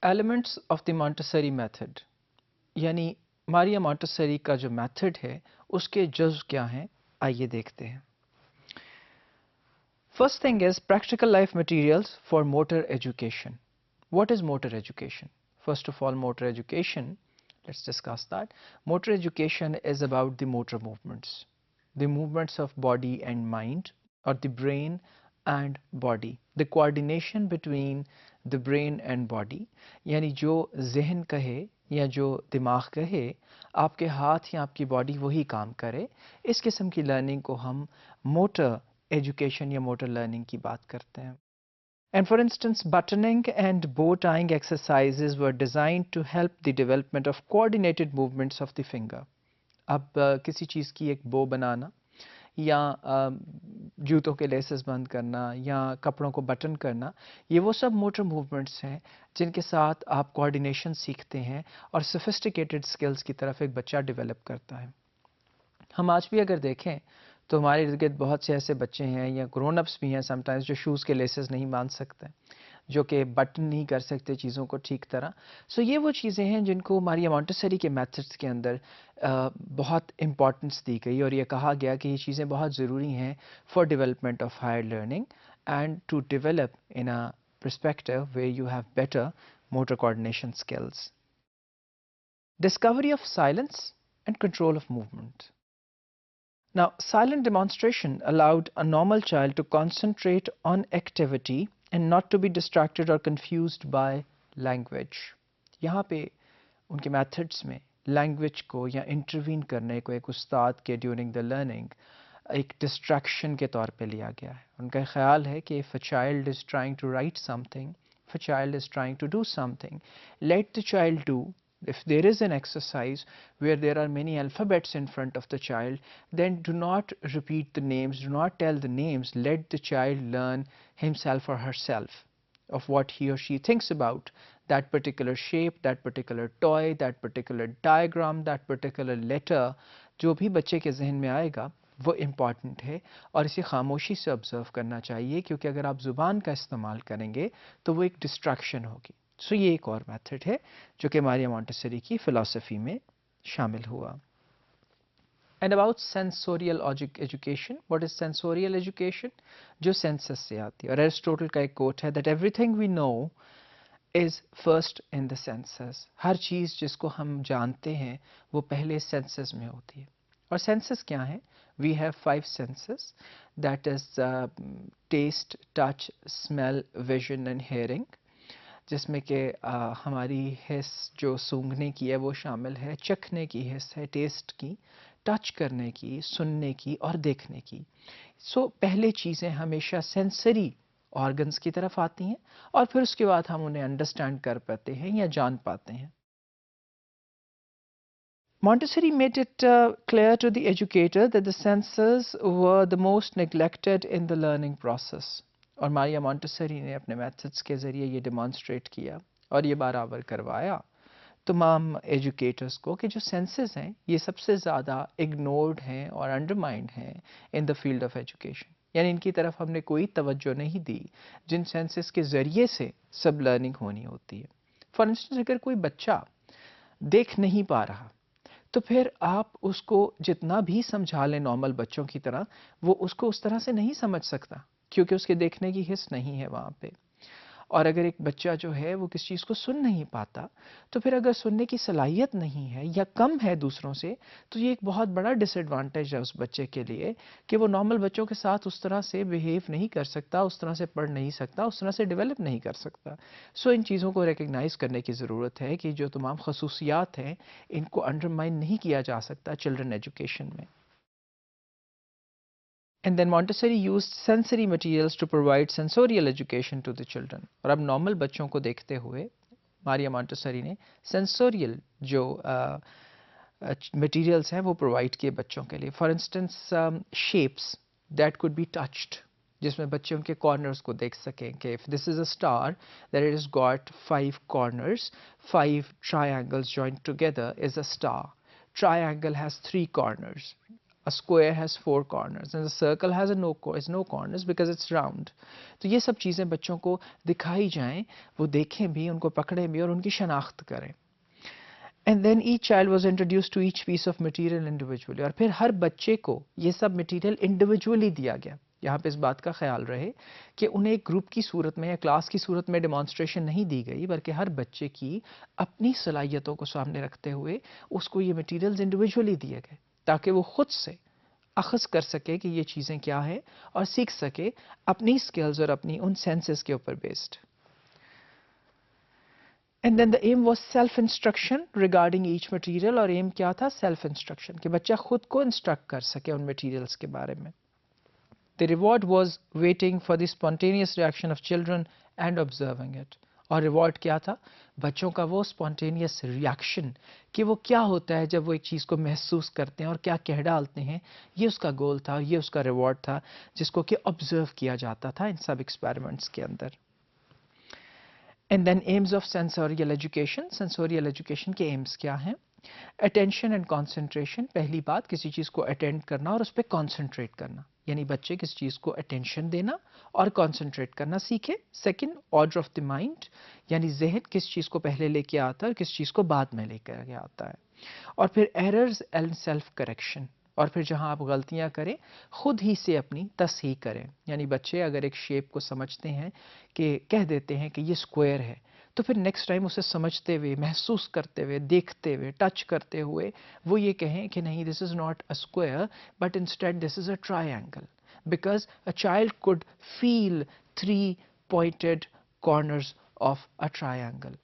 Elements of the Montessori method یعنی ماریا Montessori کا جو میتھڈ ہے اس کے جزو کیا ہیں آئیے دیکھتے ہیں. First thing is practical life materials for motor education. What is motor education? First of all motor education, let's discuss that. Motor education is about the motor movements of body and mind اور the brain and body, the coordination between the brain and body, یعنی جو ذہن کہے یا جو دماغ کہے آپ کے ہاتھ یا آپ کی باڈی وہی کام کرے. اس قسم کی لرننگ کو ہم موٹر ایجوکیشن یا موٹر لرننگ کی بات کرتے ہیں. And for instance, buttoning and bow tying exercises were designed to help the development of coordinated movements of the finger. اب کسی چیز کی ایک بو بنانا یا جوتوں کے لیسز بند کرنا یا کپڑوں کو بٹن کرنا, یہ وہ سب موٹر موومنٹس ہیں جن کے ساتھ آپ کوآرڈینیشن سیکھتے ہیں اور سفسٹیکیٹڈ سکلز کی طرف ایک بچہ ڈیولپ کرتا ہے. ہم آج بھی اگر دیکھیں تو ہمارے ارد گرد بہت سے ایسے بچے ہیں یا گرون اپس بھی ہیں سم ٹائمز جو شوز کے لیسز نہیں باندھ سکتے, جو کہ بٹن نہیں کر سکتے چیزوں کو ٹھیک طرح. سو یہ وہ چیزیں ہیں جن کو ماریا مونٹسری کے میتھڈس کے اندر بہت امپورٹنس دی گئی اور یہ کہا گیا کہ یہ چیزیں بہت ضروری ہیں for development of higher learning and to develop in a perspective where you have better motor coordination skills. Discovery of silence and control of movement. Now, silent demonstration allowed a normal child to concentrate on activity and not to be distracted or confused by language. یہاں پہ ان کے methods میں language کو یا intervene کرنے کو ایک استاد کے ڈیورنگ دا لرننگ ایک ڈسٹریکشن کے طور پہ لیا گیا ہے. ان کا خیال ہے کہ if a child is trying to write something, if a child is trying to do something, let the child do. If there is an exercise where there are many alphabets in front of the child, then do not repeat the names, do not tell the names, let the child learn himself or herself of what he or she thinks about that particular shape, that particular toy, that particular diagram, that particular letter. جو بھی بچے کے ذہن میں آئے گا وہ important ہے اور اسے خاموشی سے آبزرو کرنا چاہیے, کیونکہ اگر آپ زبان کا استعمال کریں گے تو وہ ایک ڈسٹریکشن ہوگی. سو یہ ایک اور میتھڈ ہے جو کہ ماریا مونٹسری کی فلسفی میں شامل ہوا. And about sensorial education. What is sensorial education? جو سینسس سے آتی ہے. اور ایرسٹوٹل کا ایک کوٹ ہے that everything we know is first in the senses. ہر چیز جس کو ہم جانتے ہیں وہ پہلے سینسز میں ہوتی ہے. اور سینسز کیا ہیں؟ We have 5 senses, that is taste, touch, smell, vision and hearing, جس میں کہ ہماری حس جو سونگھنے کی ہے وہ شامل ہے, چکھنے کی حس ہے, ٹیسٹ کی, ٹچ کرنے کی, سننے کی اور دیکھنے کی. سو پہلے چیزیں ہمیشہ سینسری آرگنز کی طرف آتی ہیں اور پھر اس کے بعد ہم انہیں انڈرسٹینڈ کر پاتے ہیں یا جان پاتے ہیں. Montessori made it clear to the educator that the senses were the most neglected in the learning process. اور ماریا مونٹسری نے اپنے میتھڈس کے ذریعے یہ ڈیمانسٹریٹ کیا اور یہ برابر کروایا تمام ایجوکیٹرز کو کہ جو سینسز ہیں یہ سب سے زیادہ اگنورڈ ہیں اور انڈرمائنڈ ہیں ان دا فیلڈ آف ایجوکیشن. یعنی ان کی طرف ہم نے کوئی توجہ نہیں دی جن سینسز کے ذریعے سے سب لرننگ ہونی ہوتی ہے. فار انسٹنس اگر کوئی بچہ دیکھ نہیں پا رہا تو پھر آپ اس کو جتنا بھی سمجھا لیں نارمل بچوں کی طرح, وہ اس کو اس طرح سے نہیں سمجھ سکتا کیونکہ اس کے دیکھنے کی حس نہیں ہے وہاں پہ. اور اگر ایک بچہ جو ہے وہ کس چیز کو سن نہیں پاتا تو پھر اگر سننے کی صلاحیت نہیں ہے یا کم ہے دوسروں سے تو یہ ایک بہت بڑا ڈس ایڈوانٹیج ہے اس بچے کے لیے کہ وہ نارمل بچوں کے ساتھ اس طرح سے بیہیو نہیں کر سکتا, اس طرح سے پڑھ نہیں سکتا, اس طرح سے ڈیولپ نہیں کر سکتا. سو ان چیزوں کو ریکگنائز کرنے کی ضرورت ہے کہ جو تمام خصوصیات ہیں ان کو انڈرمائن نہیں کیا جا سکتا چلڈرن ایجوکیشن میں. And then Montessori used sensory materials to provide sensorial education to the children. اور اب نارمل بچوں کو دیکھتے ہوئے ماریا مونٹسری نے سینسوریل جو مٹیریلس ہیں وہ پرووائڈ کیے بچوں کے لیے. For instance shapes that could be touched, جس میں بچے ان کے کارنرز کو دیکھ سکیں کہ if this is a star that it has got 5 corners, 5 triangles joined together is a star. Triangle has 3 corners. A square has 4 corners and the circle has no corners because it's round. تو یہ سب چیزیں بچوں کو دکھائی جائیں, وہ دیکھیں بھی, ان کو پکڑیں بھی اور ان کی شناخت کریں. And then each child was introduced to each piece of material individually. اور پھر ہر بچے کو یہ سب مٹیریل انڈیویجولی دیا گیا. یہاں پہ اس بات کا خیال رہے کہ انہیں ایک گروپ کی صورت میں یا کلاس کی صورت میں ڈیمانسٹریشن نہیں دی گئی, بلکہ ہر بچے کی اپنی صلاحیتوں کو سامنے رکھتے ہوئے اس کو یہ مٹیریلز انڈیویجولی دیے گئے, تاکہ وہ خود سے اخذ کر سکے کہ یہ چیزیں کیا ہے اور سیکھ سکے اپنی سکلز اور اپنی ان سینسز کے اوپر based. And then the aim was self-instruction regarding each material. اور aim کیا تھا؟ self-instruction, کہ بچہ خود کو instruct کر سکے ان materials کے بارے میں. The reward was waiting for the spontaneous reaction of children and observing it. اور ریوارڈ کیا تھا؟ بچوں کا وہ spontaneous reaction, کہ وہ کیا ہوتا ہے جب وہ ایک چیز کو محسوس کرتے ہیں اور کیا کہہ ڈالتے ہیں. یہ اس کا گول تھا, یہ اس کا ریوارڈ تھا, جس کو کہ observe کیا جاتا تھا ان سب ایکسپیریمنٹس کے اندر. And then aims of sensorial education. Sensorial education کے aims کیا ہیں؟ Attention and concentration. پہلی بات, کسی چیز کو اٹینڈ کرنا اور اس پہ concentrate کرنا, یعنی بچے کسی چیز کو attention دینا اور concentrate کرنا سیکھے. Second, order of the mind, یعنی ذہن کس چیز کو پہلے لے کے آتا ہے اور کس چیز کو بعد میں لے کے آتا ہے. اور پھر errors and self correction, اور پھر جہاں آپ غلطیاں کریں خود ہی سے اپنی تصحیح کریں. یعنی بچے اگر ایک شیپ کو سمجھتے ہیں کہ کہہ دیتے ہیں کہ یہ اسکوائر ہے, تو پھر نیکسٹ ٹائم اسے سمجھتے ہوئے, محسوس کرتے ہوئے, دیکھتے ہوئے, ٹچ کرتے ہوئے وہ یہ کہیں کہ نہیں, this is not a square but instead this is a triangle, because a child could feel 3 pointed corners of a triangle.